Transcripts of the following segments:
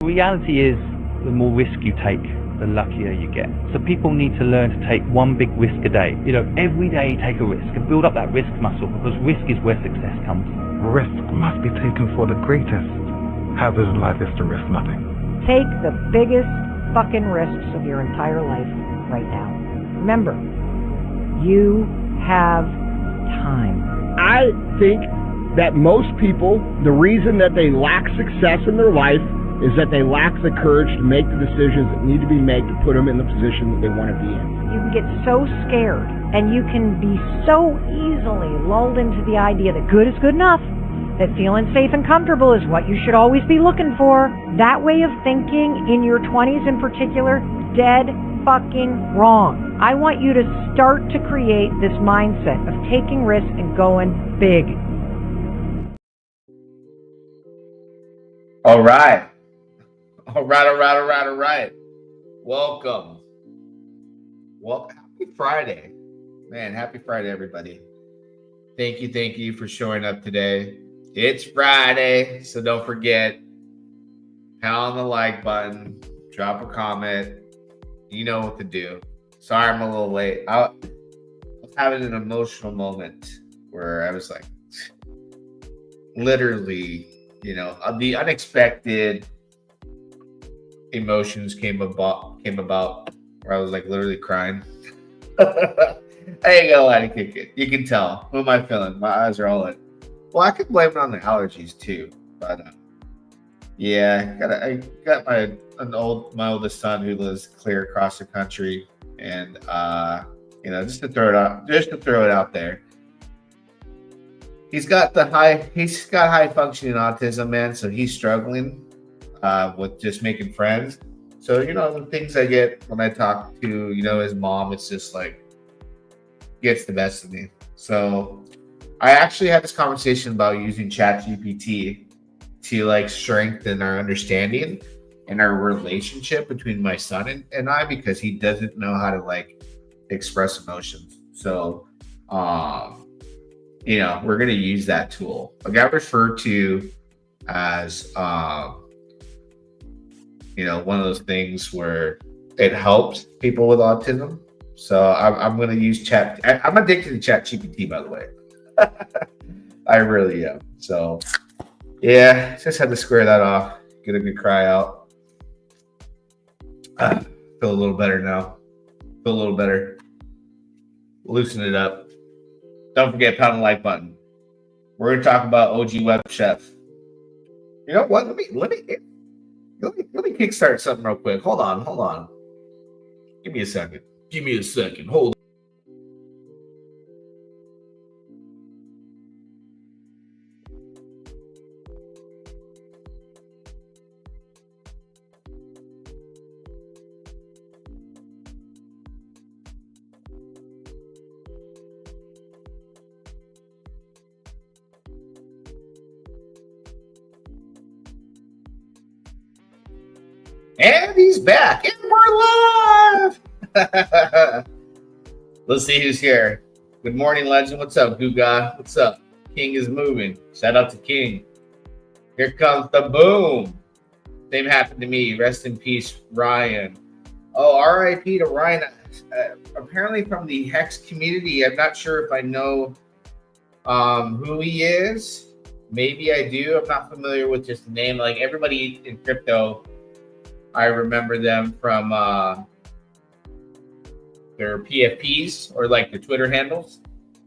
The reality is, the more risk you take, the luckier you get. So people need to learn to take one big risk a day. Every day take a risk and build up that risk muscle, because risk is where success comes. Risk must be taken for the greatest. Hazard in life is to risk nothing. Take the biggest fucking risks of your entire life right now. Remember, you have time. I think that most people, the reason that they lack success in their life is that they lack the courage to make the decisions that need to be made to put them in the position that they want to be in. You can get so scared, and you can be so easily lulled into the idea that good is good enough, that feeling safe and comfortable is what you should always be looking for. That way of thinking, in your 20s in particular, dead fucking wrong. I want you to start to create this mindset of taking risks and going big. All right. Welcome. Happy Friday. Man, happy Friday, everybody. Thank you for showing up today. It's Friday, so don't forget, pound the like button, drop a comment. You know what to do. Sorry I'm a little late. I was having an emotional moment where I was like, literally, the unexpected emotions came about where I was like literally crying. I ain't gonna lie to kick it. You can tell. Who am I feeling? My eyes are all in. Well, I could blame it on the allergies too, but yeah, I got my oldest son who lives clear across the country, and just to throw it out there. He's got high functioning autism, man. So he's struggling with just making friends. So, the things I get when I talk to, his mom, it's just like, gets the best of me. So I actually had this conversation about using ChatGPT to strengthen our understanding and our relationship between my son and I, because he doesn't know how to express emotions. So, we're going to use that tool. I got referred to as, one of those things where it helps people with autism. So I'm going to use Chat. I'm addicted to ChatGPT, by the way. I really am. So yeah, just had to square that off. Get a good cry out. Feel a little better now. Feel a little better. Loosen it up. Don't forget, pound the like button. We're going to talk about OGWEBCHEF. You know what? Let me kickstart something real quick. Hold on. Give me a second. Hold on. And he's back, and we're live. Let's see who's here. Good morning, legend. What's up, Guga? What's up? King is moving. Shout out to King. Here comes the boom. Same happened to me. Rest in peace, Ryan. Oh, R.I.P. to Ryan. Apparently from the HEX community. I'm not sure if I know who he is. Maybe I do. I'm not familiar with just the name. Like everybody in crypto, I remember them from their PFPs or their Twitter handles.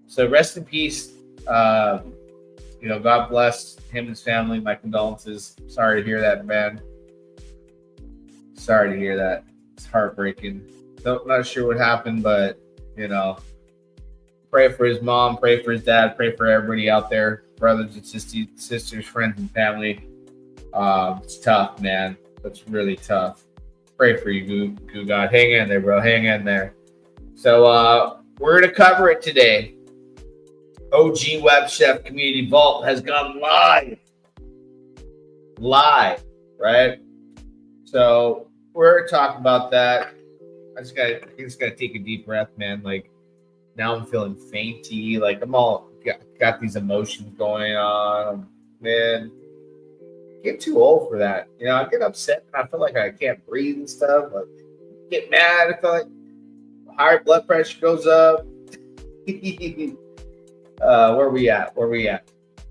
So rest in peace. God bless him and his family. My condolences. Sorry to hear that, man. Sorry to hear that. It's heartbreaking. Not sure what happened, but pray for his mom, pray for his dad, pray for everybody out there, brothers and sisters, friends and family. It's tough, man. That's really tough. Pray for you, Goo God. Hang in there, bro. Hang in there. So we're going to cover it today. OGWEBCHEF Community Vault has gone live. Right? So we're going to talk about that. I just got to take a deep breath, man. Now I'm feeling fainty. I'm all got these emotions going on. Man, get too old for that. You know, I get upset and I feel like I can't breathe and stuff. I get mad. I feel like higher blood pressure goes up. Where we at?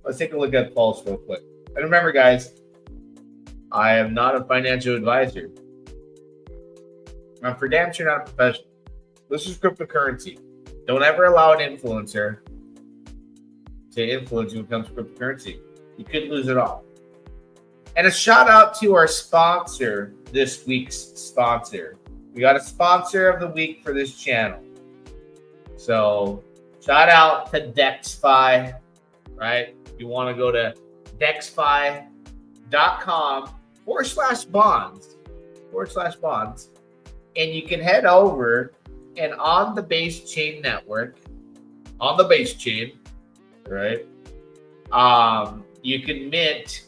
Let's take a look at Pulse real quick. And remember, guys, I am not a financial advisor. I'm for damn sure not a professional. This is cryptocurrency. Don't ever allow an influencer to influence you when it comes to cryptocurrency. You could lose it all. And a shout out to our sponsor, this week's sponsor. We got a sponsor of the week for this channel. So shout out to DexFi, right? If you want to go to dexfi.com/bonds, and you can head over and on the base chain network, right? You can mint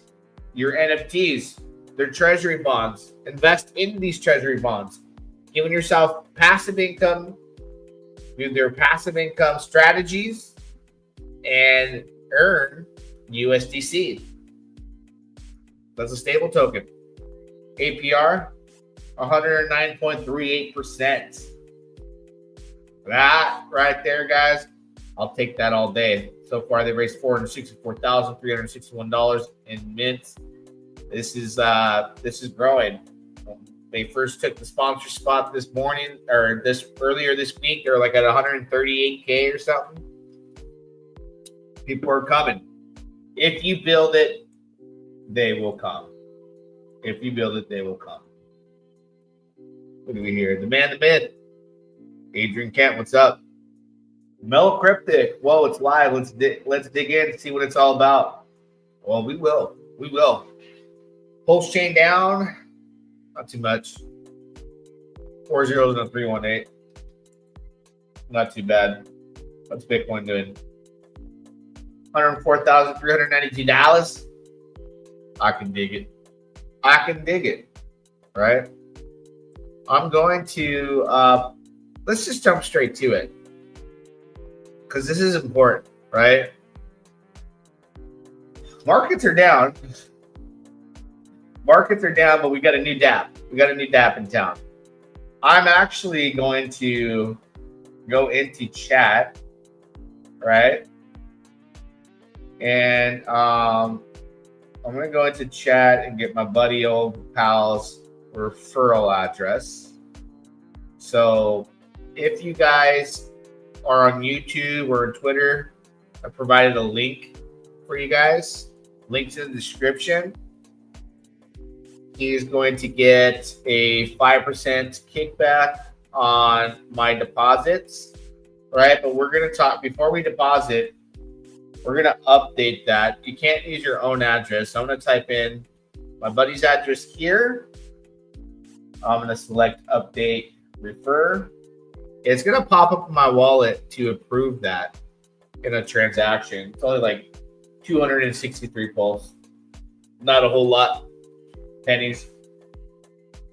your NFTs, their treasury bonds, invest in these treasury bonds, giving yourself passive income with their passive income strategies and earn USDC. That's a stable token. APR 109.38%. That right there, guys, I'll take that all day. So far, they raised $464,361 in mints. This is growing. They first took the sponsor spot this morning, or earlier this week. They're like at 138K or something. People are coming. If you build it, they will come. If you build it, they will come. What do we hear? The man, the myth. Adrian Kent, what's up? Mel Cryptic. Whoa, it's live. Let's dig in and see what it's all about. Well, we will. PulseChain down. Not too much. 4 zeros and a 318. Not too bad. What's Bitcoin doing? $104,392. I can dig it. Right? I'm going to let's just jump straight to it, because this is important, right? Markets are down, but we got a new DApp. In town. I'm actually going to go into chat, right? And I'm going to go into chat and get my buddy old pal's referral address. So if you guys are on YouTube or on Twitter, I provided a link for you guys. Links in the description. He's going to get a 5% kickback on my deposits, right? But we're going to talk, before we deposit, we're going to update that. You can't use your own address. So I'm going to type in my buddy's address here. I'm going to select update refer. It's going to pop up in my wallet to approve that in a transaction. It's only like 263 pulse. Not a whole lot. Pennies.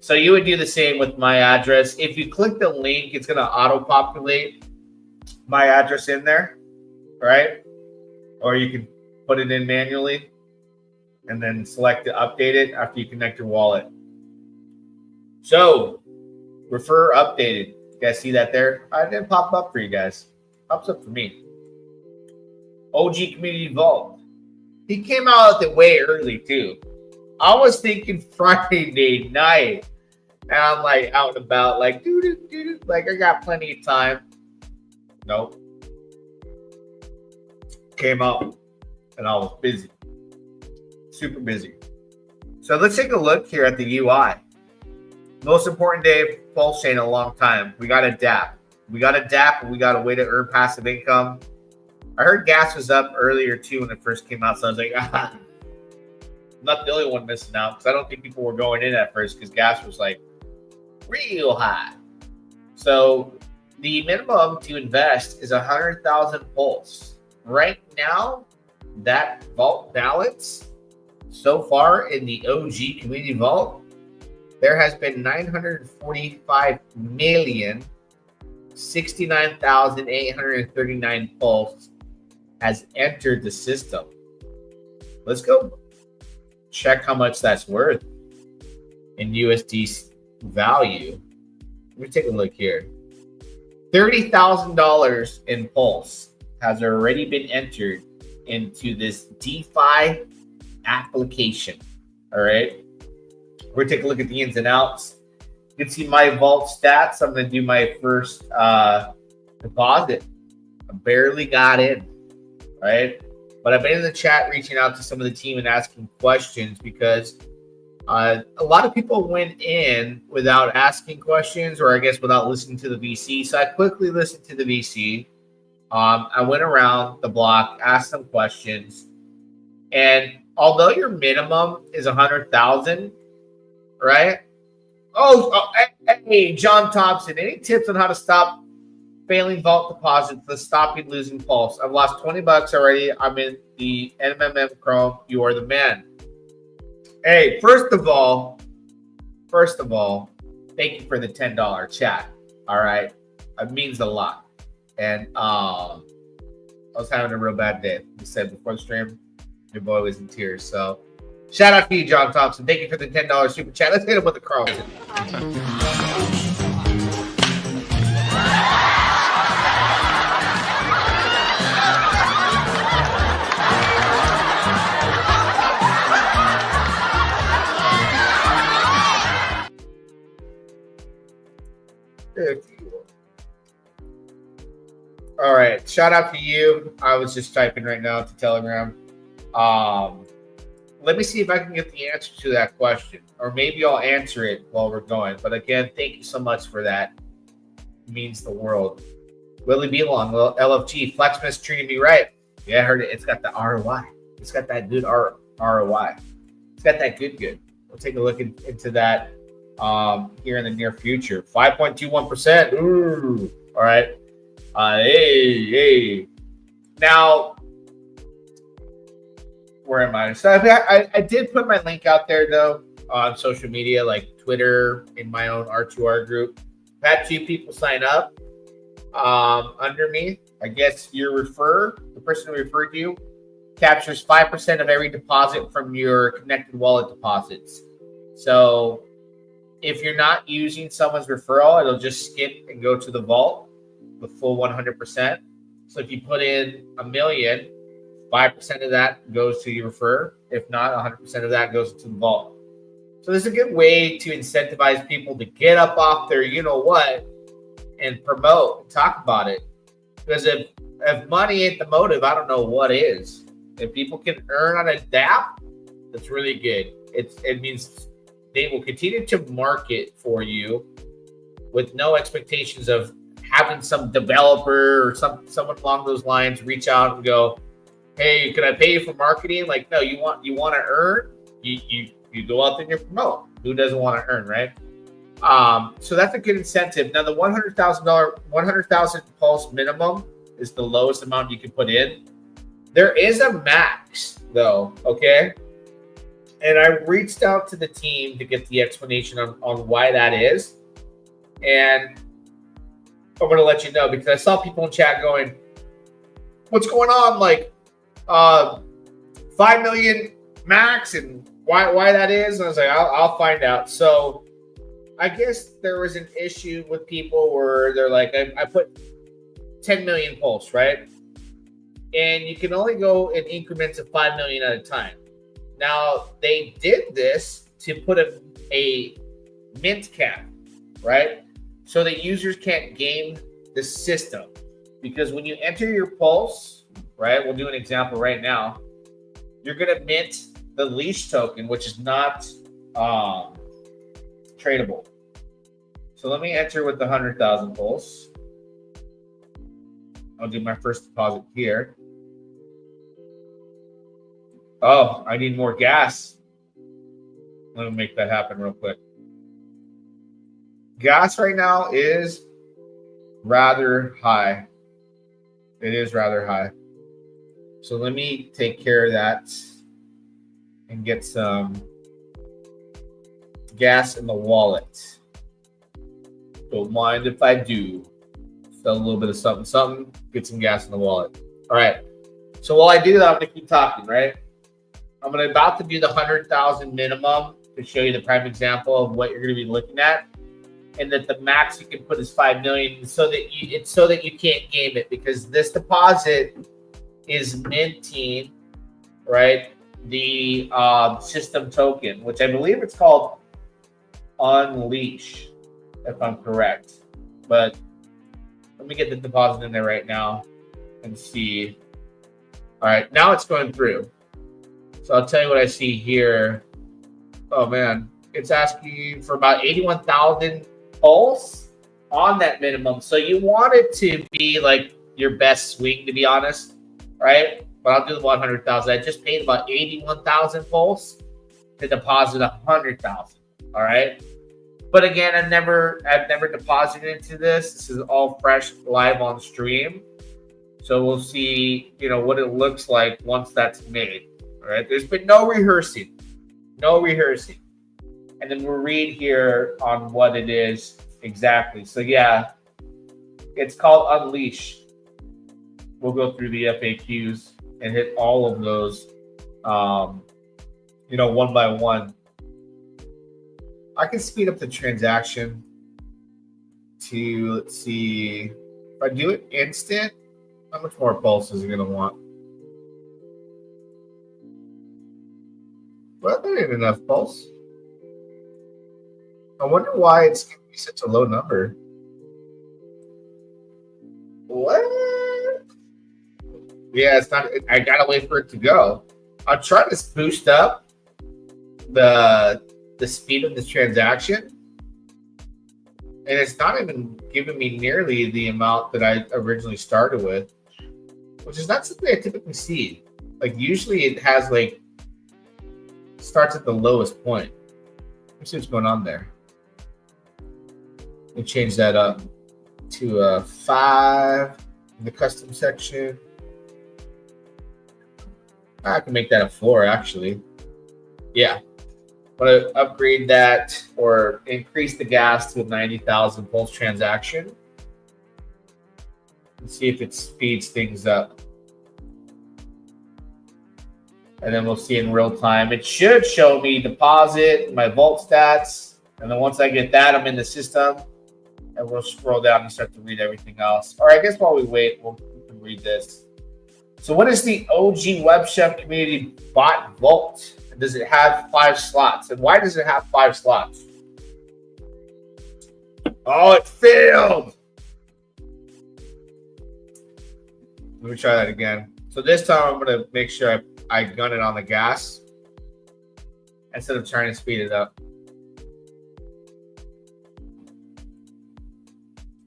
So you would do the same with my address. If you click the link, it's going to auto-populate my address in there, right? Or you can put it in manually and then select to update it after you connect your wallet. So, refer updated. You guys see that there? I didn't pop up for you guys. Pops up for me. OG Community Vault. He came out with it way early too. I was thinking Friday night. And I'm like out and about, like, like I got plenty of time. Nope. Came out and I was busy. Super busy. So let's take a look here at the UI. Most important day of PulseChain in a long time. We got a DApp. And we got a way to earn passive income. I heard gas was up earlier too when it first came out. So I was like, I'm not the only one missing out, because I don't think people were going in at first because gas was like real high. So the minimum to invest is 100,000 pulse. Right now, that vault balance so far in the OG Community Vault, there has been 945,069,839 pulse has entered the system. Let's go. check how much that's worth in USD value. Let me take a look here. $30,000 in Pulse has already been entered into this DeFi application. All right. We're taking a look at the ins and outs. You can see my vault stats. I'm going to do my first deposit. I barely got in, right? But I've been in the chat reaching out to some of the team and asking questions because a lot of people went in without asking questions, or I guess without listening to the VC. So I quickly listened to the VC. I went around the block, asked some questions, and although your minimum is 100,000, right? Hey, John Thompson, any tips on how to stop failing vault deposits to stopping losing Pulse? I've lost $20 already. I'm in the NMM Chrome. You are the man. Hey, first of all, thank you for the $10 chat. All right, it means a lot. And I was having a real bad day. You said before the stream, your boy was in tears. So shout out to you, John Thompson. Thank you for the $10 super chat. Let's hit him with the Chrome. All right, shout out to you. I was just typing right now to Telegram. Let me see if I can get the answer to that question, or maybe I'll answer it while we're going. But again, thank you so much for that. It means the world. Willie Belong, LFG, Flexmas treating me right. Yeah, I heard it. It's got the ROI. It's got that good ROI. It's got that good. We'll take a look into that here in the near future. 5.21%. Ooh. All right. Hey. Now, where am I? So I did put my link out there though on social media, like Twitter, in my own R2R group. I've had 2 people sign up under me. I guess the person who referred you, captures 5% of every deposit from your connected wallet deposits. So if you're not using someone's referral, it'll just skip and go to the vault, the full 100%. So if you put in $1 million, 5% of that goes to your refer. If not, 100% of that goes to the vault. So this is a good way to incentivize people to get up off their you-know-what and promote and talk about it. Because if money ain't the motive, I don't know what is. If people can earn on a DApp, that's really good. It means they will continue to market for you with no expectations of having some developer or someone along those lines reach out and go, hey, can I pay you for marketing? Like, no, you want to earn, you go out there and you promote. Who doesn't want to earn, right? So that's a good incentive. Now the $100,000 Pulse minimum is the lowest amount you can put in. There is a max though, okay? And I reached out to the team to get the explanation on why that is. And I'm going to let you know, because I saw people in chat going, what's going on? Like 5 million max, and why that is. And I was like, I'll find out. So I guess there was an issue with people where they're like, I put 10 million Pulse, right? And you can only go in increments of 5 million at a time. Now, they did this to put a mint cap, right? So that users can't game the system. Because when you enter your Pulse, right, we'll do an example right now, you're going to mint the leash token, which is not tradable. So let me enter with the 100,000 Pulse. I'll do my first deposit here. Oh, I need more gas. Let me make that happen real quick. Gas right now is rather high. It is rather high. So let me take care of that and get some gas in the wallet. Don't mind if I do. Sell a little bit of something, get some gas in the wallet. All right. So while I do that, I'm going to keep talking, right? I'm about to do the 100,000 minimum to show you the prime example of what you're going to be looking at, and that the max you can put is 5 million, so that you can't game it, because this deposit is minting, right, the system token, which I believe it's called Unleash, if I'm correct. But let me get the deposit in there right now and see. All right, now it's going through. So I'll tell you what I see here. Oh man, it's asking for about 81,000 pulse on that minimum. So you want it to be like your best swing, to be honest, right? But I'll do the 100,000. I just paid about 81,000 pulse to deposit 100,000. All right. But again, I've never deposited into this. This is all fresh, live on stream. So we'll see, what it looks like once that's made. All right. There's been no rehearsing. And then we'll read here on what it is exactly. So yeah, it's called Unleash. We'll go through the FAQs and hit all of those, one by one. I can speed up the transaction to, let's see, if I do it instant, how much more pulse is it going to want? Well, that ain't enough pulse. I wonder why it's giving me such a low number. What? Yeah, it's not. I gotta wait for it to go. I'm trying to boost up the speed of the transaction, and it's not even giving me nearly the amount that I originally started with, which is not something I typically see. Like usually it has starts at the lowest point. Let's see what's going on there. Let me change that up to 5 in the custom section. I can make that a 4 actually. Yeah. I'm going to upgrade that or increase the gas to a 90,000 pulse transaction and see if it speeds things up. And then we'll see in real time. It should show me deposit, my vault stats. And then once I get that, I'm in the system. And we'll scroll down and start to read everything else. Or I guess while we wait, we can read this. So what is the OGWEBCHEF community bot vault? And does it have 5 slots? And why does it have 5 slots? Oh, it failed. Let me try that again. So this time I'm going to make sure I gun it on the gas instead of trying to speed it up.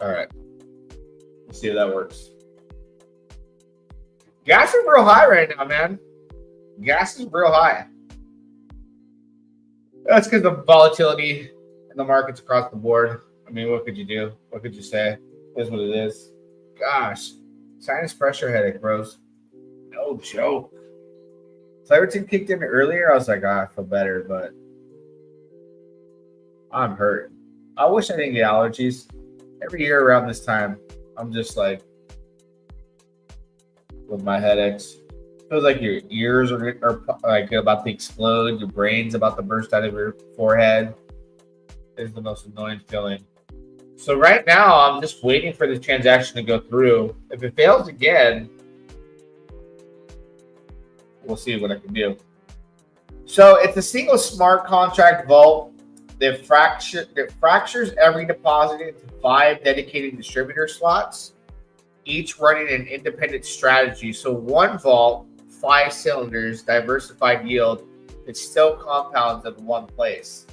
All right. Let's see if that works. Gas is real high right now, man. Gas is real high. That's because of volatility in the markets across the board. I mean, what could you do? What could you say? It is what it is. Gosh. Sinus pressure headache, bros. No joke. Clarity kicked in earlier. I was like, I feel better, but I'm hurt. I wish I didn't get allergies. Every year around this time, I'm just like, with my headaches. Feels like your ears are like about to explode. Your brain's about to burst out of your forehead. It's the most annoying feeling. So right now, I'm just waiting for the transaction to go through. If it fails again, we'll see what I can do. So it's a single smart contract vault that fractures every deposit into 5 dedicated distributor slots, each running an independent strategy. So one vault, 5 cylinders, diversified yield, it still compounds in one place.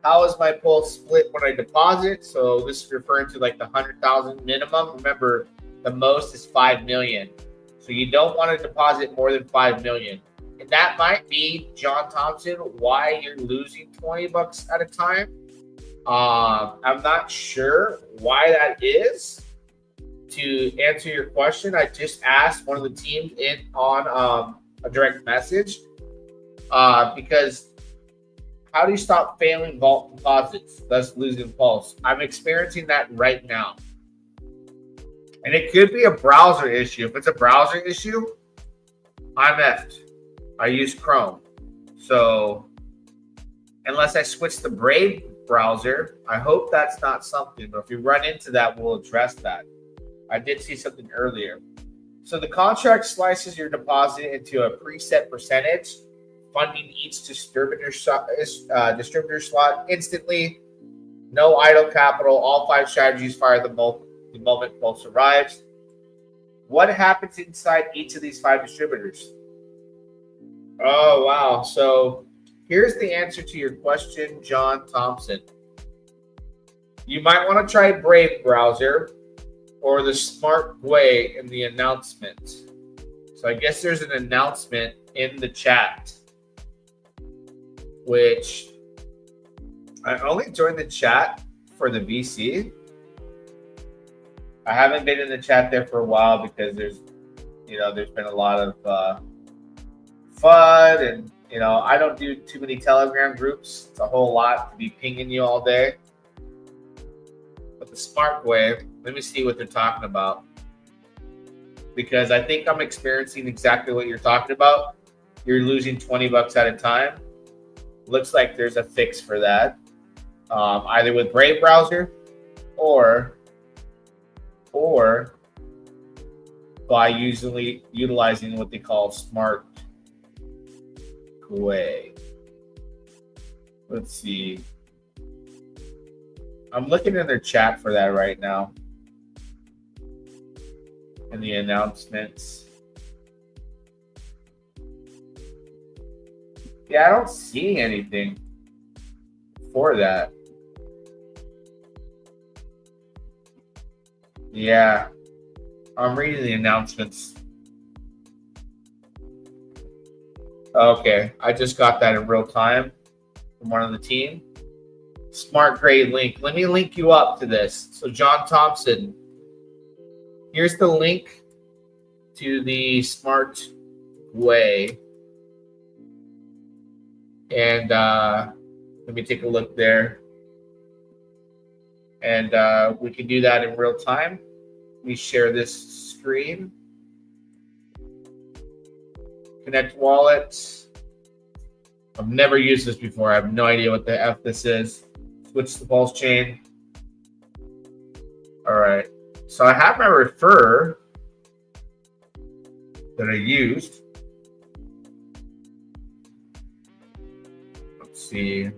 How is my pulse split when I deposit? So this is referring to like the 100,000 minimum. Remember, the most is 5 million. So you don't want to deposit more than 5 million. And that might be, John Thompson, why you're losing 20 bucks at a time. I'm not sure why that is. To answer your question, I just asked one of the teams in on a direct message because how do you stop failing vault deposits, thus losing pulse? I'm experiencing that right now. And it could be a browser issue. If it's a browser issue, I'm effed. I use Chrome. So unless I switch the Brave browser, I hope that's not something. But if we run into that, we'll address that. I did see something earlier. So the contract slices your deposit into a preset percentage, funding each distributor slot instantly. No idle capital. All 5 strategies fire the moment Pulse arrives. What happens inside each of these 5 distributors? Oh, wow. So here's the answer to your question, John Thompson. You might want to try Brave browser or the smart way in the announcement. So I guess there's an announcement in the chat, which I only joined the chat for the VC. I haven't been in the chat there for a while because there's been a lot of FUD, and I don't do too many Telegram groups. It's a whole lot to be pinging you all day. But the smart way, let me see what they're talking about, because I think I'm experiencing exactly what you're talking about. You're losing $20 at a time. Looks like there's a fix for that, either with Brave browser or by utilizing what they call smart way. Let's see. I'm looking in their chat for that right now. In the announcements. Yeah, I don't see anything for that. Yeah, I'm reading the announcements. Okay, I just got that in real time from one of the team. Smart grade link. Let me link you up to this. So John Thompson, here's the link to the smart way. And let me take a look there. And we can do that in real time. Let me share this screen. Connect wallets. I've never used this before. I have no idea what the F this is. Switch to PulseChain. All right. So I have my refer that I used. Let's see.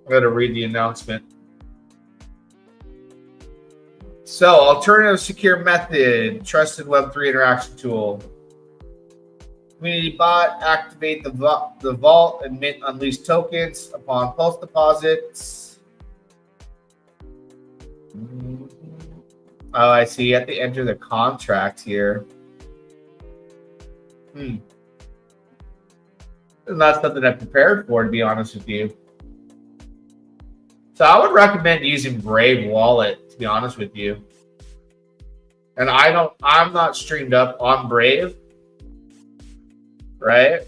I got to read the announcement. So, alternative secure method, trusted Web3 interaction tool. Community bot, activate the vault and mint unleashed tokens upon Pulse deposits. Oh, I see. You have to enter the contract here. It's not something I'm prepared for, to be honest with you. So I would recommend using Brave Wallet, to be honest with you. And I'm not streamed up on Brave, right?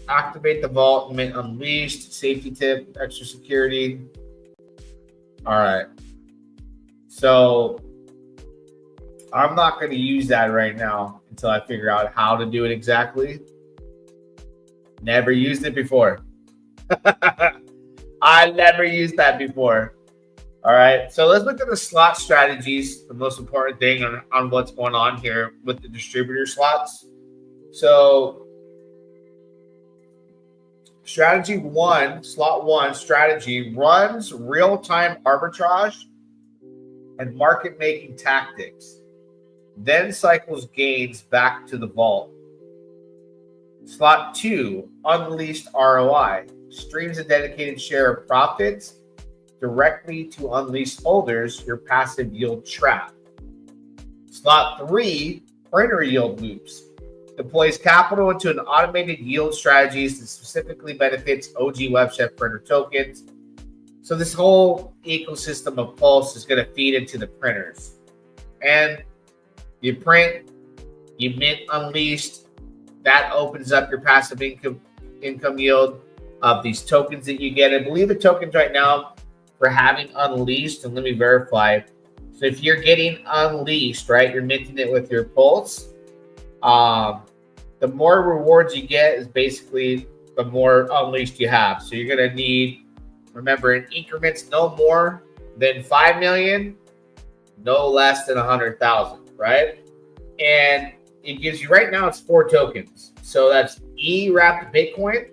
Activate the vault, mint unleashed, safety tip, extra security. All right. So I'm not going to use that right now until I figure out how to do it exactly. Never used it before. I never used that before. All right, so let's look at the slot strategies, the most important thing on what's going on here with the distributor slots. So strategy 1, slot 1 strategy runs real-time arbitrage and market-making tactics, then cycles gains back to the vault. Slot 2, unleashed ROI, streams a dedicated share of profits directly to unleashed holders, your passive yield trap. Slot 3, printer yield loops, deploys capital into an automated yield strategies that specifically benefits OGWEBCHEF printer tokens. So this whole ecosystem of Pulse is going to feed into the printers. And you print, you mint unleashed, that opens up your passive income yield of these tokens that you get. I believe the tokens right now for having unleashed, and let me verify, So if you're getting unleashed, right, you're minting it with your Pulse, the more rewards you get is basically the more unleashed you have. So you're going to need, remember, in increments no more than 5 million, no less than 100,000, right? And it gives you, right now it's 4 tokens. So that's E wrapped Bitcoin.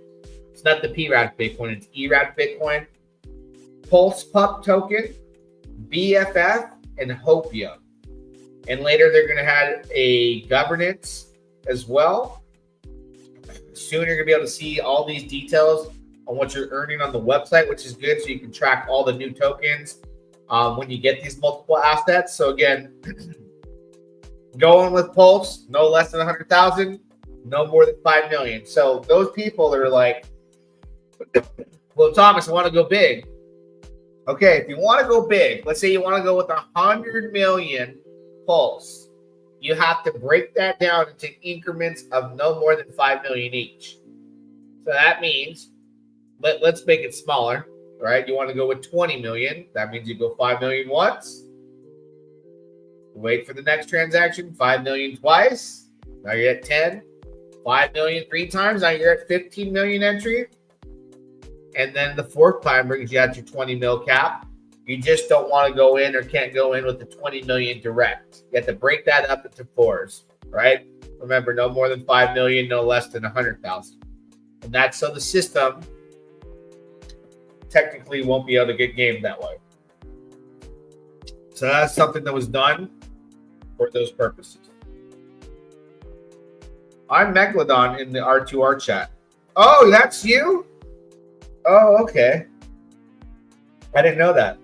It's not the P wrapped Bitcoin, it's E wrapped Bitcoin. Pulse Pup token, BFF, and Hopia. And later they're going to have a governance as well. Soon you're going to be able to see all these details on what you're earning on the website, which is good. So you can track all the new tokens when you get these multiple assets. So again, going with Pulse, no less than 100,000, no more than 5 million. So those people that are like, well, Thomas, I want to go big. Okay, if you want to go big, let's say you want to go with 100 million Pulse, you have to break that down into increments of no more than 5 million each. So that means, let's make it smaller, right? You want to go with 20 million. That means you go 5 million once. Wait for the next transaction, 5 million twice. Now you're at 10. 5 million 3 times. Now you're at 15 million entry. And then the 4th time brings you out your 20 mil cap. You just don't want to go in or can't go in with the 20 million direct. You have to break that up into 4s, right? Remember, no more than 5 million, no less than 100,000. And that's so the system technically won't be able to get gamed that way. So that's something that was done for those purposes. I'm Megalodon in the R2R chat. Oh, that's you? Oh, okay. I didn't know that.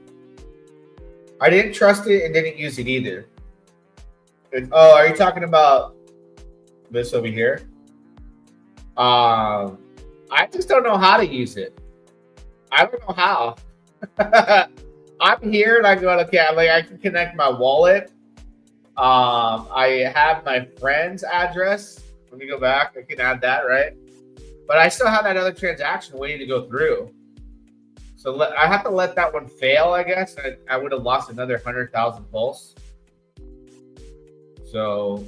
I didn't trust it and didn't use it either. Oh, are you talking about this over here? I just don't know how to use it. I don't know how. I'm here and I go, okay, I can connect my wallet. I have my friend's address. Let me go back. I can add that, right? But I still have that other transaction waiting to go through. So I have to let that one fail, I guess. I would have lost another 100,000 Pulse. So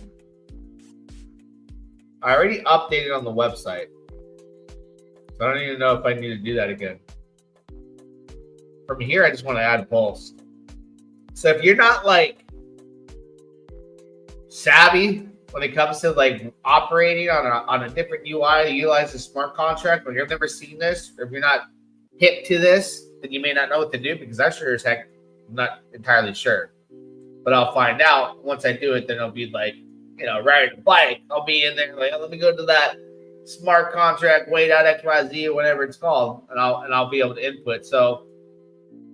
I already updated on the website. So I don't even know if I need to do that again. From here, I just want to add a Pulse. So if you're not like savvy when it comes to like operating on a different UI to utilize a smart contract, when you've never seen this, or if you're not hip to this, then you may not know what to do, because I sure as heck am not entirely sure. But I'll find out once I do it. Then it'll be like, riding a bike. I'll be in there like, oh, let me go to that smart contract, wait out XYZ or whatever it's called, and I'll be able to input. So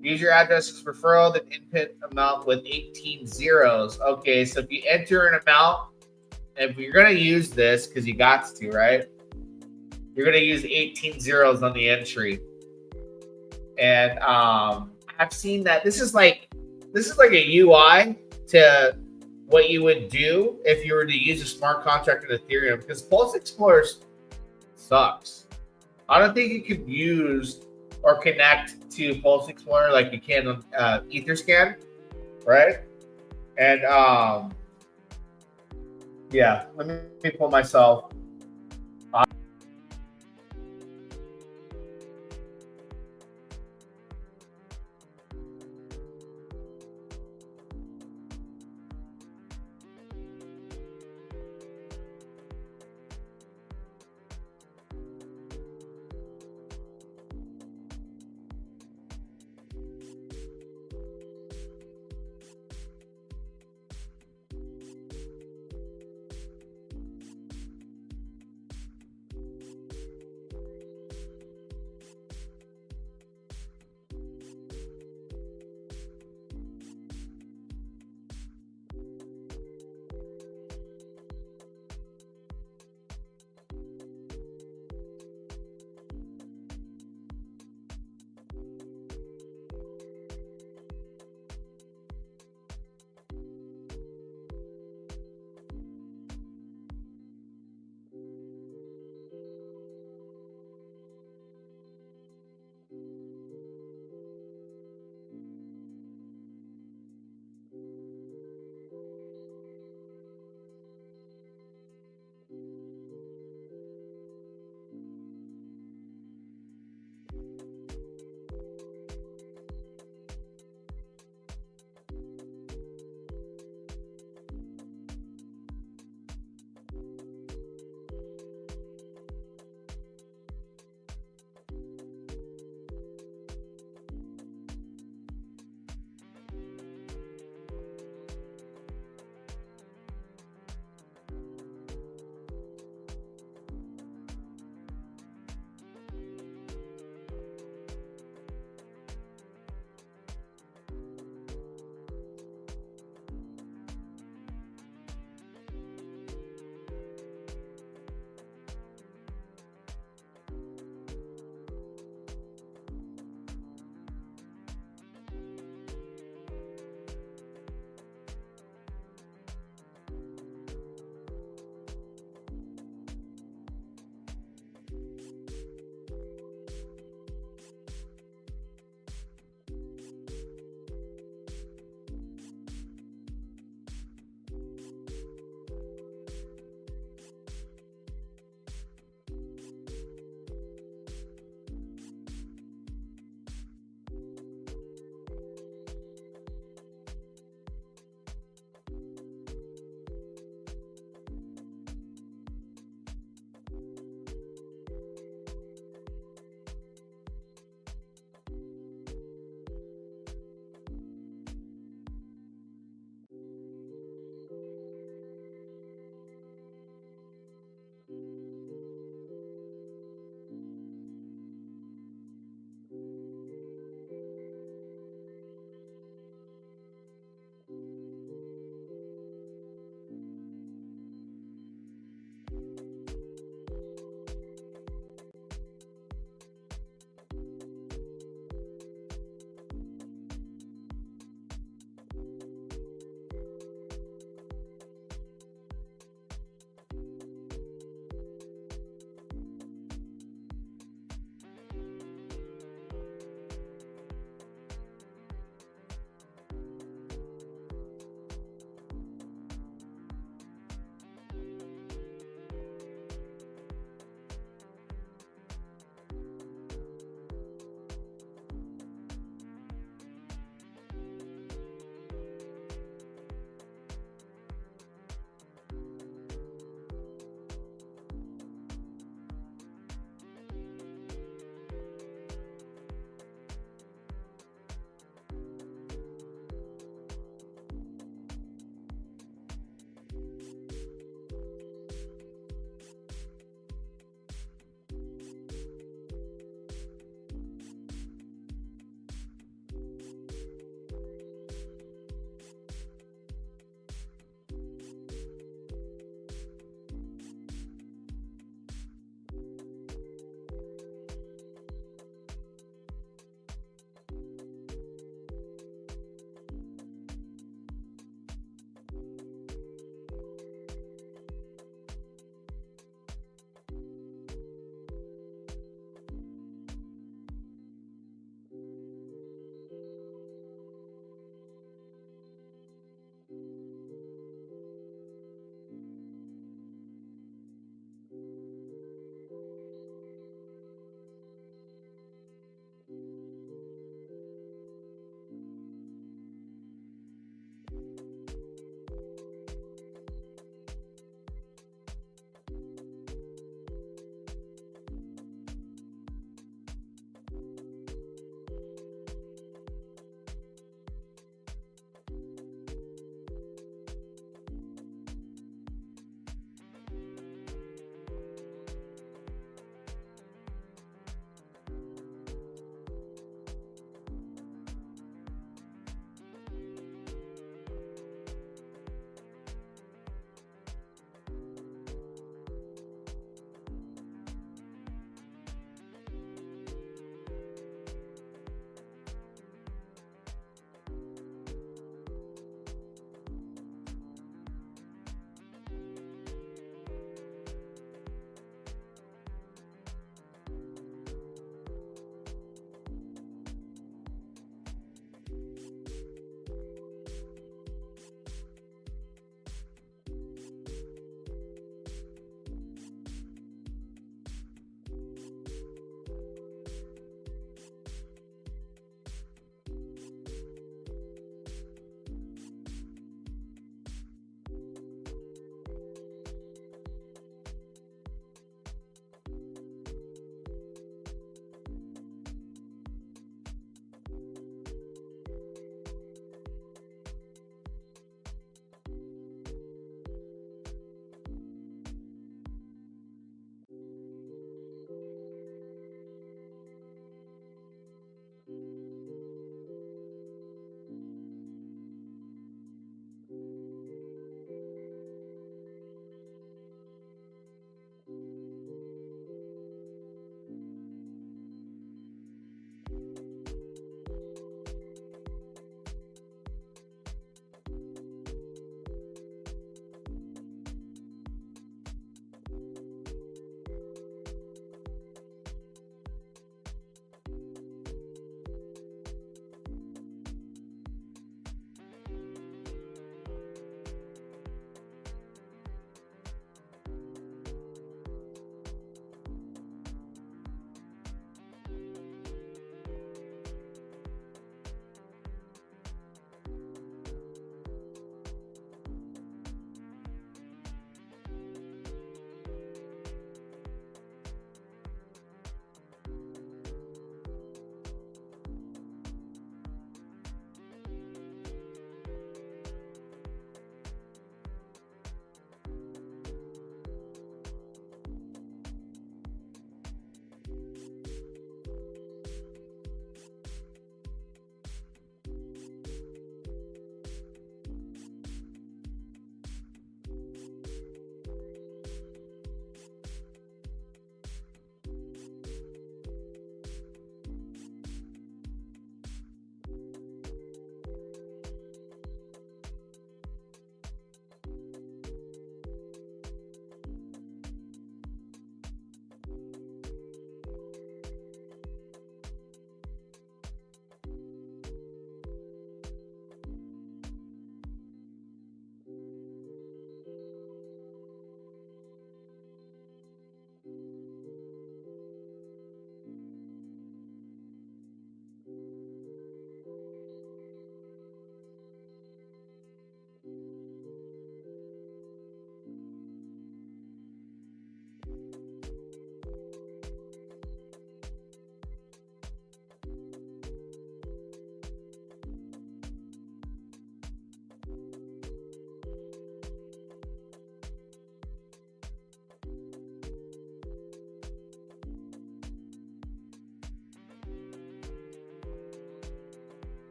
use your address as referral, then input amount with 18 zeros. Okay, so if you enter an amount, if you're going to use this, because you got to, right? You're going to use 18 zeros on the entry. And I've seen that this is like a UI to what you would do if you were to use a smart contract in Ethereum, because Pulse Explorer sucks. I don't think you could use or connect to Pulse Explorer like you can on Etherscan, right? And yeah, let me pull myself.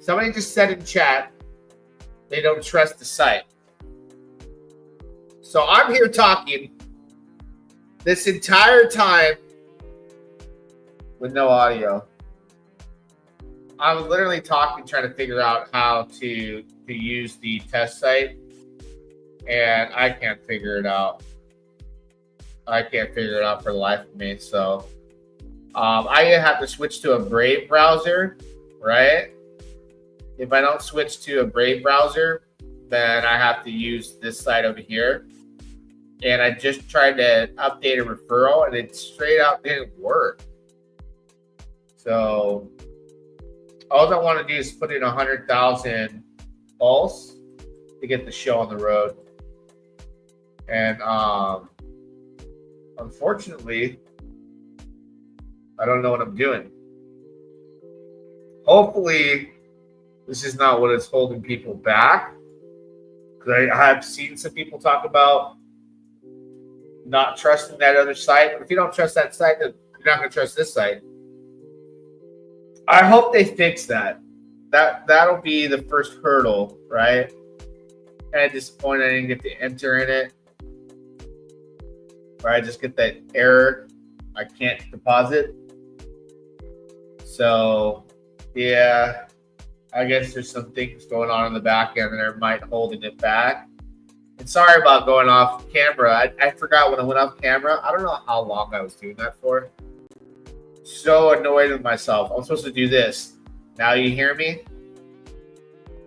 Somebody just said in chat they don't trust the site. So I'm here talking this entire time with no audio. I was literally talking, trying to figure out how to use the test site, and I can't figure it out. I can't figure it out for the life of me. So I have to switch to a Brave browser, right? If I don't switch to a Brave browser, then I have to use this site over here. And I just tried to update a referral, and it straight out didn't work. So all I want to do is put in 100,000 pulse to get the show on the road. And unfortunately, I don't know what I'm doing. Hopefully, this is not what is holding people back. Because I have seen some people talk about not trusting that other site. But if you don't trust that site, then you're not going to trust this site. I hope they fix that. That'll be the first hurdle, right? Kind of disappointed I didn't get to enter in it. Or I just get that error. I can't deposit. So, yeah, I guess there's some things going on in the back end that are might holding it back. And sorry about going off camera. I forgot when I went off camera. I don't know how long I was doing that for. So annoyed with myself. I'm supposed to do this. Now you hear me?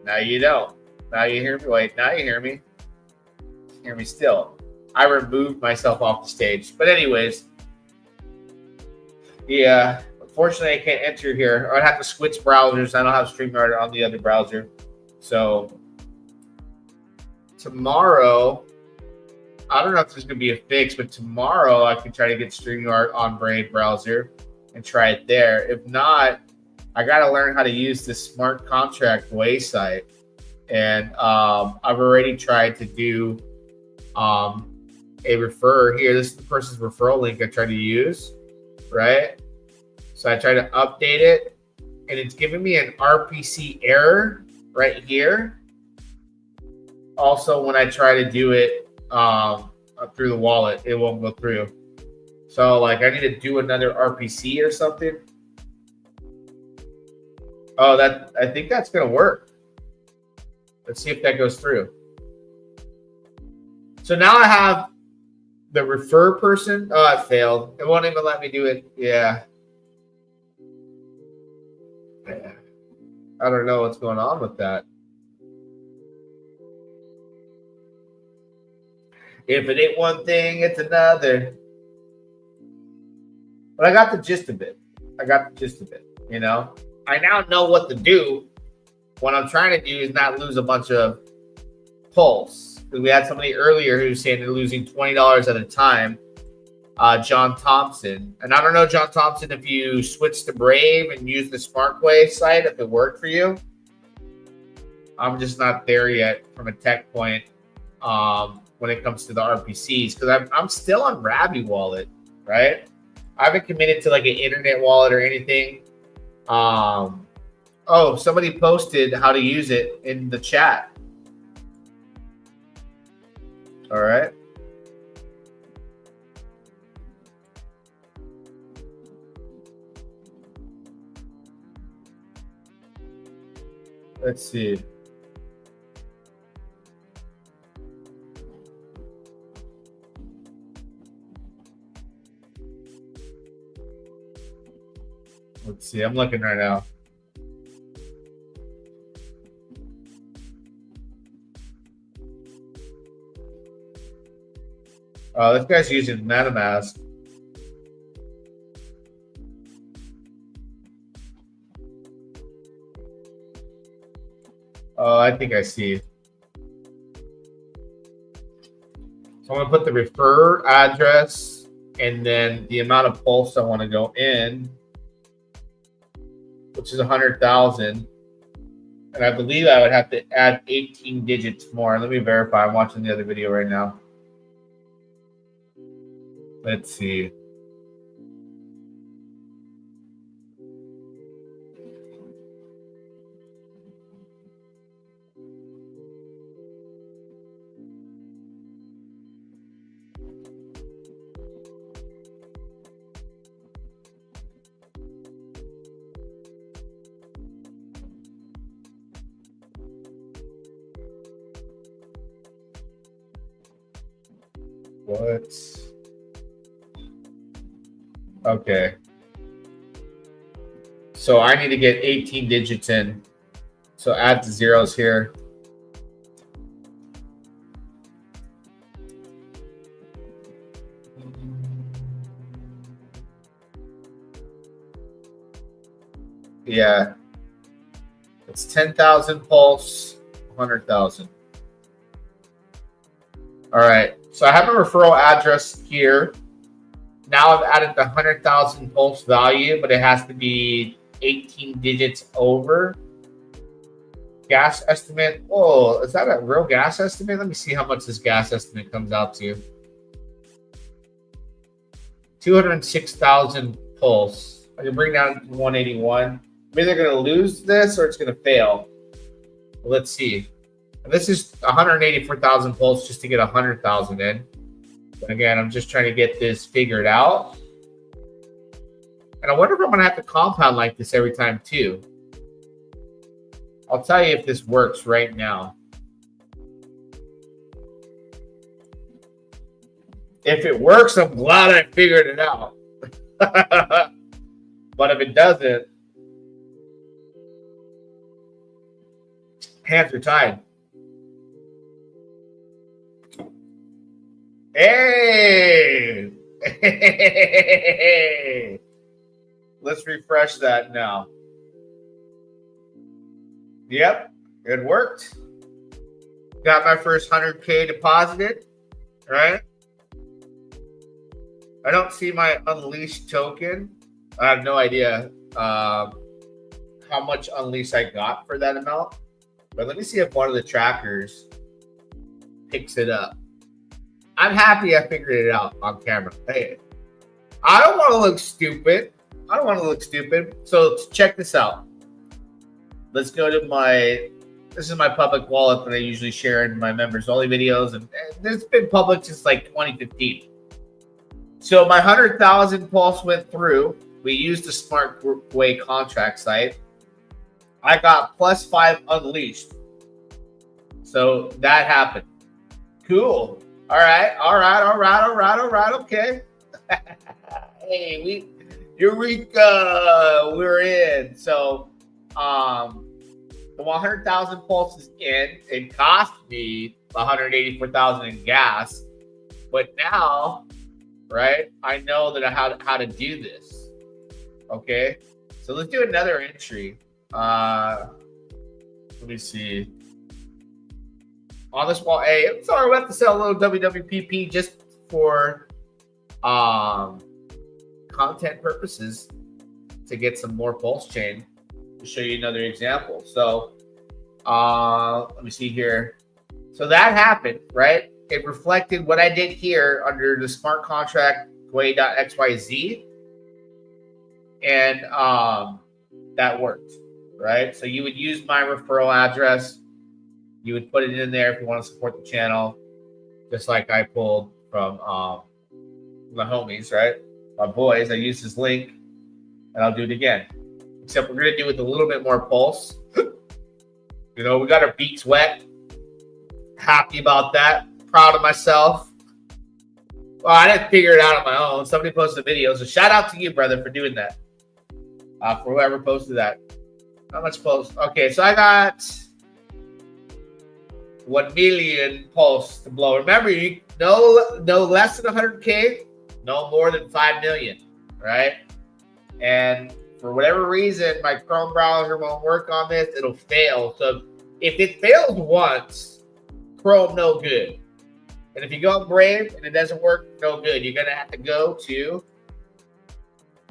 Now you don't. Now you hear me? Wait, now you hear me? Hear me still. I removed myself off the stage. But anyways, yeah, unfortunately I can't enter here. I'd have to switch browsers. I don't have StreamYard on the other browser. So tomorrow, I don't know if there's going to be a fix, but tomorrow I can try to get StreamYard on Brave browser and try it there. If not, I got to learn how to use this smart contract way site. And I've already tried to do a refer here. This is the person's referral link I tried to use, right? So I try to update it, and it's giving me an RPC error right here. Also, when I try to do it through the wallet, it won't go through. So, like, I need to do another RPC or something. Oh, I think that's gonna work. Let's see if that goes through. So now I have the refer person. Oh, it failed. It won't even let me do it. Yeah. I don't know what's going on with that. If it ain't one thing, it's another. But I got the gist of it. You know? I now know what to do. What I'm trying to do is not lose a bunch of pulse. Because we had somebody earlier who was saying they're losing $20 at a time. John Thompson. And I don't know, John Thompson, if you switch to Brave and use the SmartWay site, if it worked for you. I'm just not there yet from a tech point when it comes to the RPCs. Because I'm still on Rabby Wallet, right? I haven't committed to like an internet wallet or anything. Oh, somebody posted how to use it in the chat. All right. Let's see. Let's see. I'm looking right now. Oh, this guy's using MetaMask. Oh, I think I see. So I'm going to put the refer address and then the amount of pulse I want to go in, which is 100,000. And I believe I would have to add 18 digits more. Let me verify. I'm watching the other video right now. Let's see. What? Okay. So I need to get 18 digits in. So add the zeros here. Yeah. It's 10,000 pulse, 100,000. All right. So I have a referral address here. Now I've added the 100,000 pulse value, but it has to be 18 digits over. Gas estimate. Oh, is that a real gas estimate? Let me see how much this gas estimate comes out to. 206,000 pulse. I can bring down to 181. I'm either going to lose this or it's going to fail. Let's see. And this is 184,000 pulse just to get 100,000 in. But again, I'm just trying to get this figured out. And I wonder if I'm going to have to compound like this every time too. I'll tell you if this works right now. If it works, I'm glad I figured it out. But if it doesn't, hands are tied. Hey! Let's refresh that now. Yep, it worked. Got my first 100K deposited, right? I don't see my unleashed token. I have no idea how much unleashed I got for that amount. But let me see if one of the trackers picks it up. I'm happy I figured it out on camera. Hey, I don't want to look stupid. So check this out. Let's go to this is my public wallet that I usually share in my members only videos. And it's been public since like 2015. So my 100,000 pulse went through. We used the Smart Way contract site. I got +5 unleashed. So that happened. Cool. All right. Okay. Hey, Eureka, we're in. So, the 100,000 pulse is in. It cost me 184,000 in gas, but now, right? I know that how to do this. Okay. So let's do another entry. Let me see. On this wall, hey, I'm sorry, we have to sell a little WWPP just for content purposes to get some more PulseChain to show you another example. So let me see here. So that happened, right? It reflected what I did here under the smart contract GWE.XYZ, and that worked, right? So you would use my referral address. You would put it in there if you want to support the channel, just like I pulled from my homies, right? My boys. I used this link, and I'll do it again. Except we're gonna do it with a little bit more pulse. You know, we got our beaks wet. Happy about that. Proud of myself. Well, I didn't figure it out on my own. Somebody posted a video, so shout out to you, brother, for doing that. For whoever posted that. How much pulse? Okay, so I got 1 million pulse to blow. Remember, you no less than 100K, no more than 5 million, right? And for whatever reason, my Chrome browser won't work on this. It'll fail. So if it fails once, Chrome no good. And if you go on Brave and it doesn't work, no good. You're gonna have to go to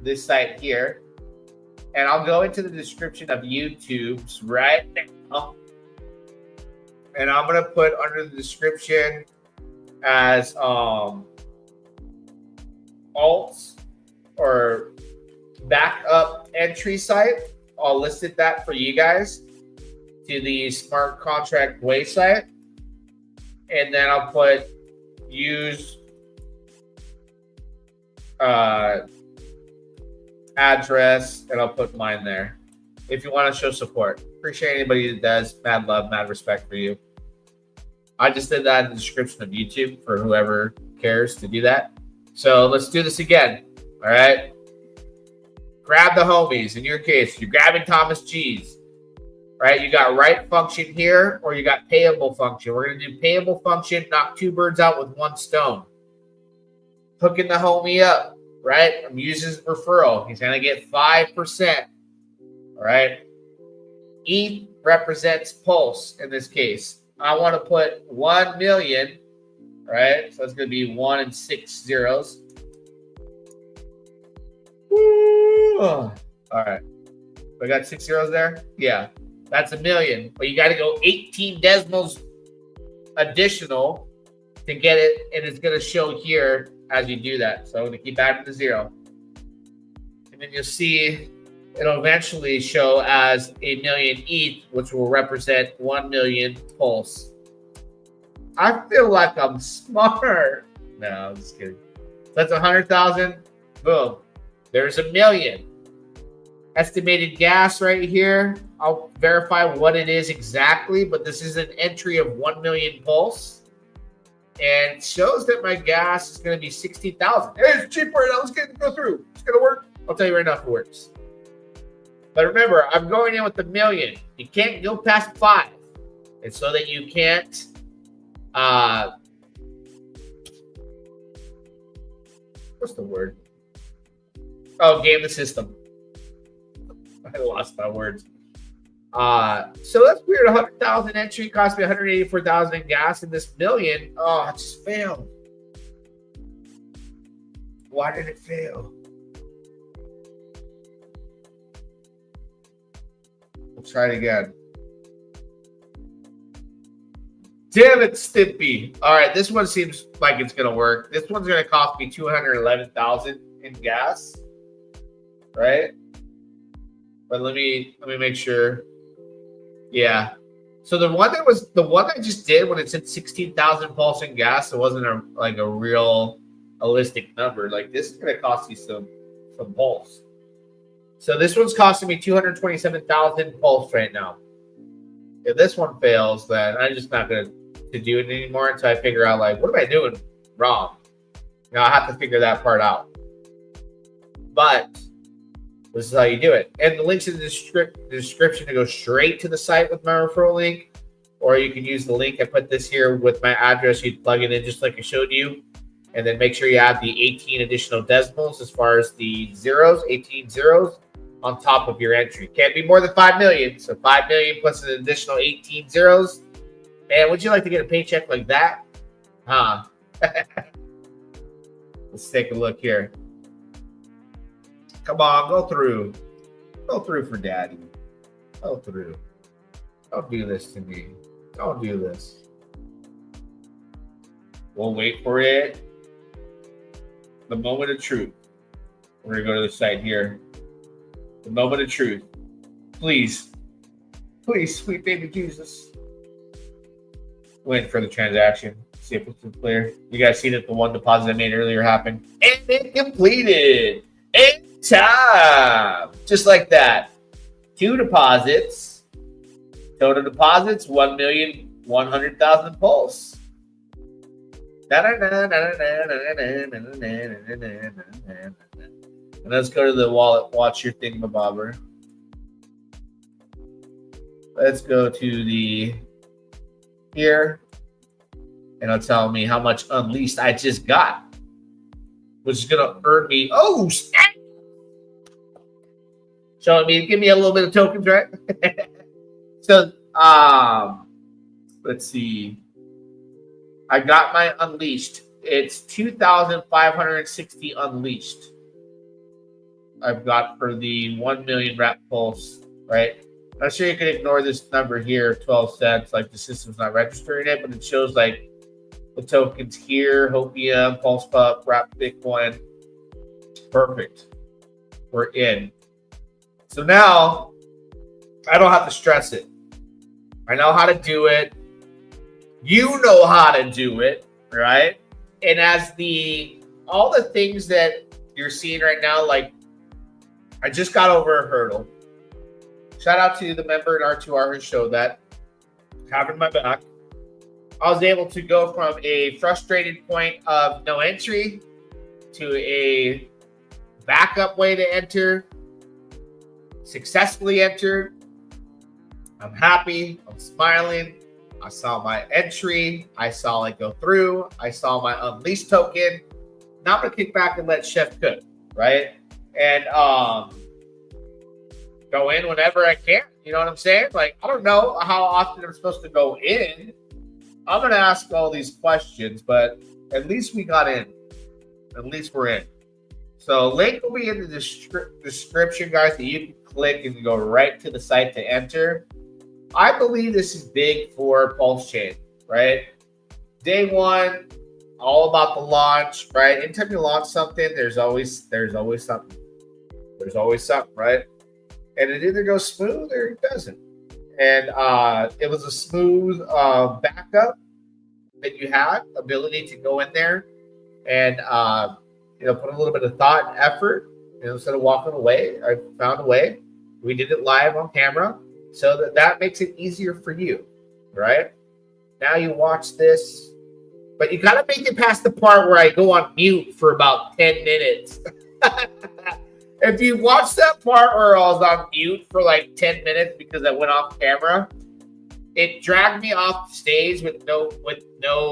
this site here, and I'll go into the description of YouTube's right now. And I'm gonna put under the description as alts or backup entry site. I'll list it that for you guys to the smart contract way site, and then I'll put use address, and I'll put mine there. If you want to show support, appreciate anybody that does. Mad love, mad respect for you. I just did that in the description of YouTube for whoever cares to do that. So let's do this again. All right. Grab the homies. In your case, you're grabbing Thomas G's. Right? You got right function here, or you got payable function. We're going to do payable function, knock 2 birds out with 1 stone. Hooking the homie up, right? I'm using his referral. He's going to get 5%. All right. ETH represents pulse in this case. I want to put 1 million, right? So it's going to be 1 and 6 zeros. Woo. All right. I got 6 zeros there? Yeah. That's 1 million. But you got to go 18 decimals additional to get it. And it's going to show here as you do that. So I'm going to keep adding the 0. And then you'll see it'll eventually show as 1 million ETH, which will represent 1 million pulse. I feel like I'm smart. No, I'm just kidding. That's 100,000. Boom. There's 1 million. Estimated gas right here. I'll verify what it is exactly, but this is an entry of 1 million pulse. And it shows that my gas is going to be 60,000. Hey, it's cheaper right now. Let's get it to go through. It's going to work. I'll tell you right now if it works. But remember, I'm going in with 1 million. You can't go past 5. It's so that you can't what's the word? Oh, game the system. I lost my words. So that's weird. 100,000 entry cost me 184,000 in gas, and this 1 million. Oh, it just failed. Why did it fail? We'll try it again. Damn it, Stimpy. All right, this one seems like it's gonna work. This one's gonna cost me 211,000 in gas, right? But let me make sure. Yeah. So the one I just did when it said 16,000 pulse in gas, it wasn't a real realistic number. Like this is gonna cost you some pulse. So this one's costing me 227,000 pulse right now. If this one fails, then I'm just not gonna do it anymore until I figure out like what am I doing wrong. Now I have to figure that part out. But this is how you do it. And the link's in the description to go straight to the site with my referral link. Or you can use the link. I put this here with my address. You'd plug it in just like I showed you. And then make sure you add the 18 additional decimals as far as the zeros, 18 zeros on top of your entry. Can't be more than 5 million. So 5 million plus an additional 18 zeros. Man, would you like to get a paycheck like that? Huh? Let's take a look here. Come on, go through. Go through for daddy. Go through. Don't do this to me. Don't do this. We'll wait for it. The moment of truth. We're going to go to the site here. The moment of truth. Please. Please, sweet baby Jesus. Waiting for the transaction. See if it's clear. You guys see that the one deposit I made earlier happened. And it completed. In time. Just like that. 2 deposits. Total deposits, 1,100,000 pulse. And let's go to the wallet. Watch your thingamabobber. Let's go to the here. And it'll tell me how much unleashed I just got. Which is going to earn me. Oh, snap! Showing me, give me a little bit of tokens, right? So, let's see. I got my unleashed. It's 2,560 unleashed. I've got for the 1 million wrap pulse, right? I'm sure you can ignore this number here, 12 cents. Like the system's not registering it, but it shows like the tokens here, Hopium, Pulse Pup, Wrap Bitcoin. Perfect. We're in. So now I don't have to stress it. I know how to do it. You know how to do it, right? And as all the things that you're seeing right now, like I just got over a hurdle. Shout out to the member in R2R who showed that. Having my back. I was able to go from a frustrated point of no entry to a backup way to enter, successfully entered. I'm happy, I'm smiling. I saw my entry, I saw it go through, I saw my unleashed token. Now I'm gonna kick back and let Chef cook, right? And go in whenever I can. You know what I'm saying? Like, I don't know how often I'm supposed to go in. I'm gonna ask all these questions, but at least we got in. At least we're in. So link will be in the description, guys, that you can click and go right to the site to enter. I believe this is big for PulseChain, right? Day one, all about the launch, right? Anytime you launch something, there's always something. There's always something, right? And it either goes smooth or it doesn't. And it was a smooth backup that you had, ability to go in there and put a little bit of thought and effort. Instead of walking away, I found a way. We did it live on camera, so that makes it easier for you, right? Now you watch this, but you got to make it past the part where I go on mute for about 10 minutes. If you watch that part where I was on mute for like 10 minutes because I went off camera, it dragged me off stage with no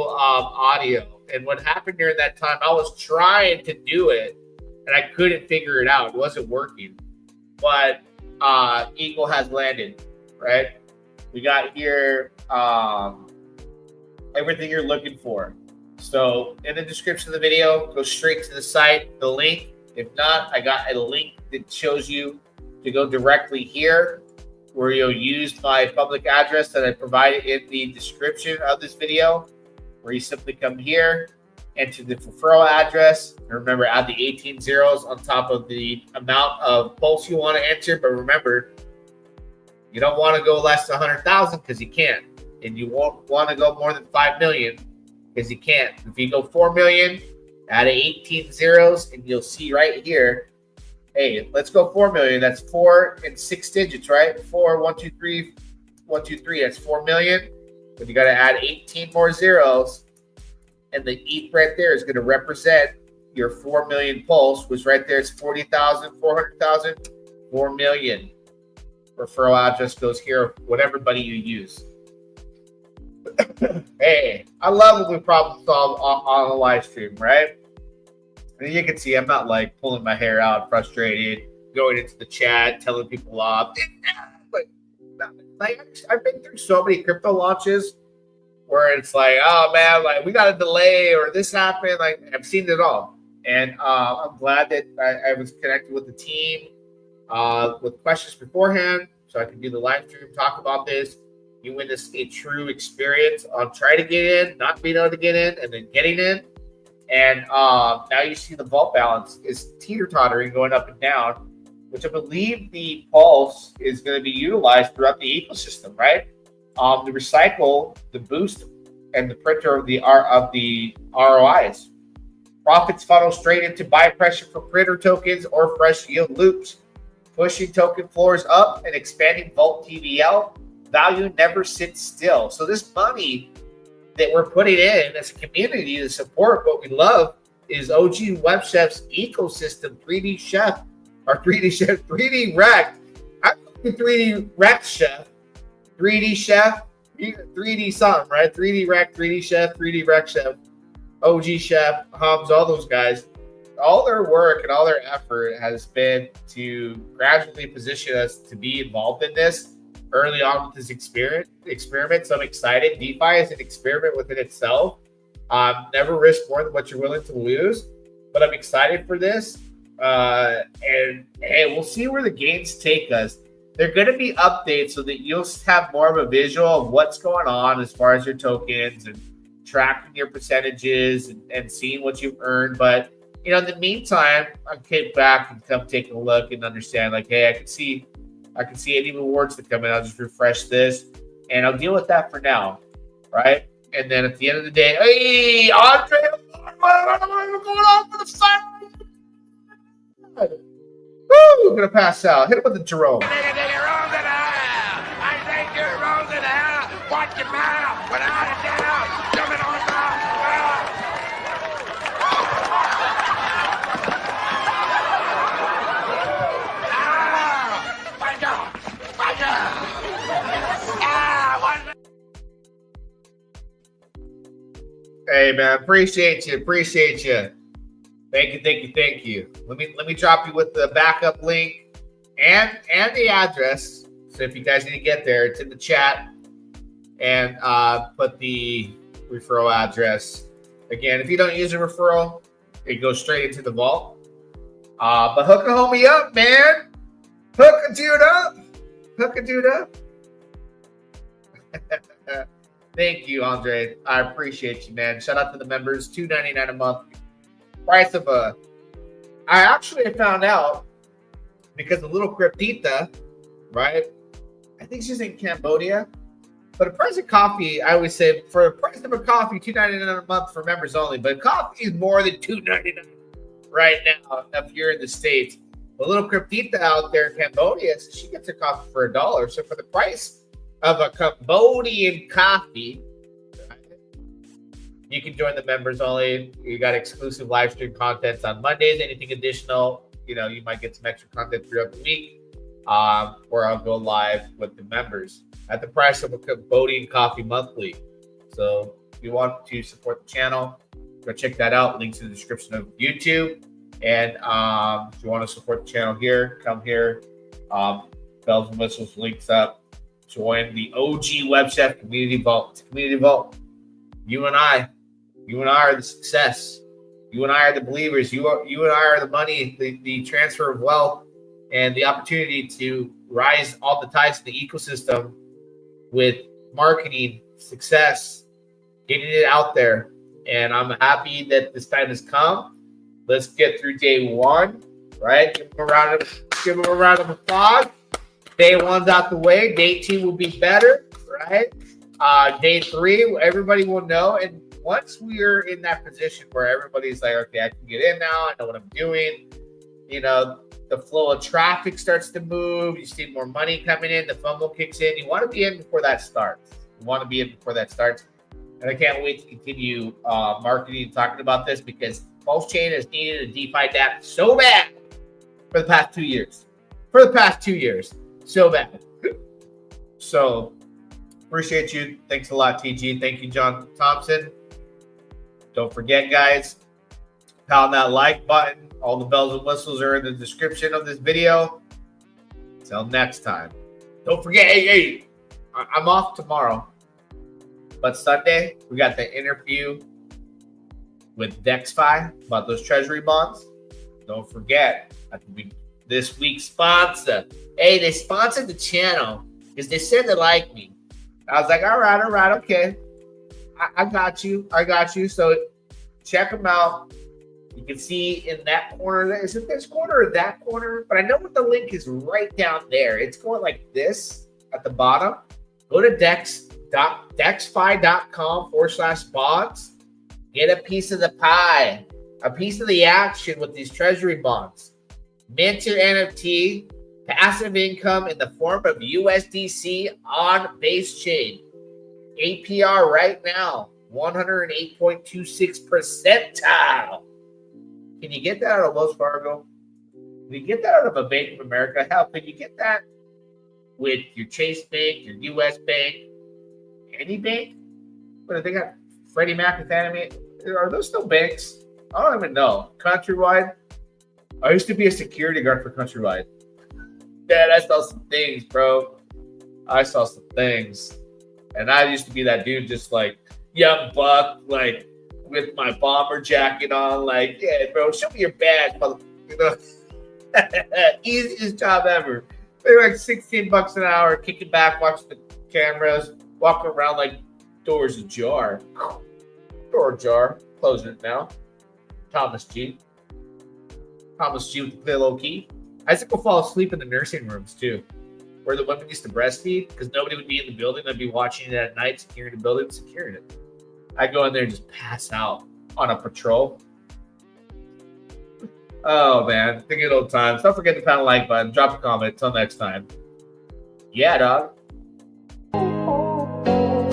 audio. And what happened during that time, I was trying to do it and I couldn't figure it out. It wasn't working. But Eagle has landed, right? We got here everything you're looking for. So in the description of the video, go straight to the site, the link. If not, I got a link that shows you to go directly here, where you'll use my public address that I provided in the description of this video, where you simply come here, enter the referral address, and remember, add the 18 zeros on top of the amount of pulse you want to enter. But remember, you don't want to go less than 100,000 because you can't, and you won't want to go more than 5 million because you can't. If you go 4 million, add 18 zeros, and you'll see right here, hey, let's go 4 million. That's 4 and 6 digits, right? 4, 1, 2, 3, 1, 2, 3. That's 4 million. But you got to add 18 more zeros, and the ETH right there is going to represent your 4 million pulse, which right there is 40,000, 400,000, 4 million. Referral address goes here, whatever buddy you use. Hey, I love when we problem solve on a live stream, right? And you can see I'm not like pulling my hair out, frustrated, going into the chat, telling people off. Like I've been through so many crypto launches where it's like, oh man, like we got a delay or this happened. Like I've seen it all, and I'm glad that I was connected with the team with questions beforehand, so I can do the live stream, talk about this. You witness a true experience on trying to get in, not being able to get in, and then getting in. And now you see the vault balance is teeter-tottering, going up and down, which I believe the pulse is going to be utilized throughout the ecosystem, right? The recycle, the boost, and the printer of the ROIs. Profits funnel straight into buy pressure for printer tokens or fresh yield loops, pushing token floors up and expanding vault TVL. Value never sits still. So this money that we're putting in as a community to support what we love is OGWEBCHEF's ecosystem, 3D Chef, or 3D Chef, 3D Rec. I'm 3D Rec Chef, 3D Chef, 3D something, right? 3D Rec, 3D Chef, 3D Rec Chef, OG Chef, Hums, all those guys. All their work and all their effort has been to gradually position us to be involved in this early on with this experiment. So I'm excited. DeFi is an experiment within itself. Never risk more than what you're willing to lose, but I'm excited for this. And hey, we'll see where the gains take us. They're going to be updates so that you'll have more of a visual of what's going on as far as your tokens and tracking your percentages and seeing what you've earned. But in the meantime, I'll kick back and come take a look and understand, like, hey, I can see any rewards that come in. I'll just refresh this, and I'll deal with that for now, right? And then at the end of the day, hey, Andre, what's going on for the side? Woo, I'm gonna pass out. Hit him with the Jerome. I think you're wrong in the hell. Watch your mouth. Without a doubt. Andre, man. Appreciate you. Thank you. Let me drop you with the backup link and the address. So if you guys need to get there, it's in the chat. And put the referral address. Again, if you don't use a referral, it goes straight into the vault. But hook a homie up, man. Hook a dude up. Thank you, Andre. I appreciate you, man. Shout out to the members. $2.99 a month. Price of I actually found out because of little Cryptita, right? I think she's in Cambodia. But the price of coffee, I always say, for the price of a coffee, $2.99 a month for members only. But coffee is more than $2.99 right now if you're in the States. A little Cryptita out there in Cambodia, so she gets her coffee for $1. So for the price of a Cambodian coffee, you can join the members only. You got exclusive live stream content on Mondays. Anything additional, you might get some extra content throughout the week, where I'll go live with the members at the price of a Cambodian coffee monthly. So if you want to support the channel, go check that out. Links in the description of YouTube. And if you want to support the channel here, come here. Bells and whistles links up. Join the OGWEBCHEF Community Vault. Community Vault. You and I are the success. You and I are the believers. You and I are the money, the transfer of wealth, and the opportunity to rise all the tides in the ecosystem with marketing, success, getting it out there. And I'm happy that this time has come. Let's get through day one, right? Give them a round of applause. Day one's out the way. Day two will be better, right? Day three, everybody will know. And once we're in that position where everybody's like, okay, I can get in now. I know what I'm doing. The flow of traffic starts to move. You see more money coming in. The FOMO kicks in. You want to be in before that starts. And I can't wait to continue marketing and talking about this because PulseChain has needed a DeFi DApp so bad for the past 2 years. So bad. So appreciate you. Thanks a lot, TG. Thank you, John Thompson. Don't forget, guys, pound that like button. All the bells and whistles are in the description of this video. Until next time. Don't forget, hey, I'm off tomorrow. But Sunday, we got the interview with DeFi about those treasury bonds. Don't forget, this week's sponsor. Hey, they sponsored the channel because they said they like me. I was like, all right, okay. I got you. So check them out. You can see in that corner. Is it this corner or that corner? But I know what the link is right down there. It's going like this at the bottom. Go to dexfi.com/bonds. Get a piece of the pie, a piece of the action with these treasury bonds. Mint your NFT, passive income in the form of USDC on base chain. APR right now, 108.26 percentile. Can you get that out of Wells Fargo? Can you get that out of a Bank of America? Hell, can you get that with your Chase Bank, your US Bank, any bank? But they got Freddie Mac and Fannie Mae. Are those still banks? I don't even know. Countrywide. I used to be a security guard for Countrywide. Dad, I saw some things, bro. And I used to be that dude, just like young buck, like with my bomber jacket on, like, yeah, bro, show me your badge, motherfucker. Easiest job ever. They were like $16 an hour, kicking back, watching the cameras, walking around like doors ajar. Door ajar. Closing it now. Thomas G with the pillow key. I used to go fall asleep in the nursing rooms too, where the women used to breastfeed because nobody would be in the building. I'd be watching it at night, securing the building, securing it. I'd go in there and just pass out on a patrol. Oh man, think of old times. Don't forget to pound the like button, drop a comment. Until next time. Yeah, dog.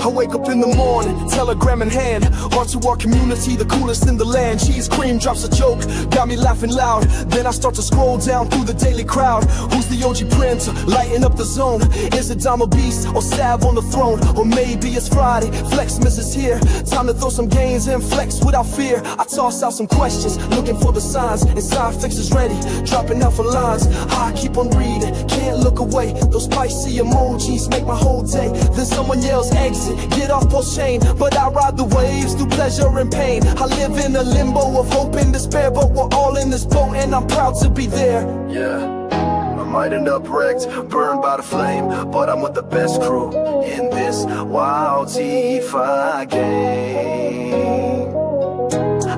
wake up in the morning, telegram in hand, on to our community, the coolest in the land. Cheese cream drops a joke, got me laughing loud. Then I start to scroll down through the daily crowd. Who's the OG printer, lighting up the zone? Is it Dama Beast or Sav on the throne? Or maybe it's Friday, Flexmas is here. Time to throw some gains and flex without fear. I toss out some questions, looking for the signs. Inside fix is ready, dropping out for lines. I keep on reading, can't look away. Those spicy emojis make my whole day. Then someone yells exit, get off PulseChain. But I ride the waves through pleasure and pain. I live in a limbo of hope and despair, but we're all in this boat and I'm proud to be there. Yeah, I might end up wrecked, burned by the flame, but I'm with the best crew in this wild DeFi game.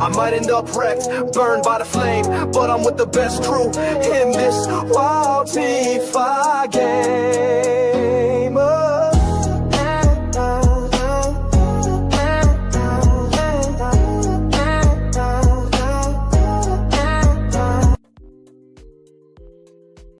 I might end up wrecked, burned by the flame, but I'm with the best crew in this wild DeFi game.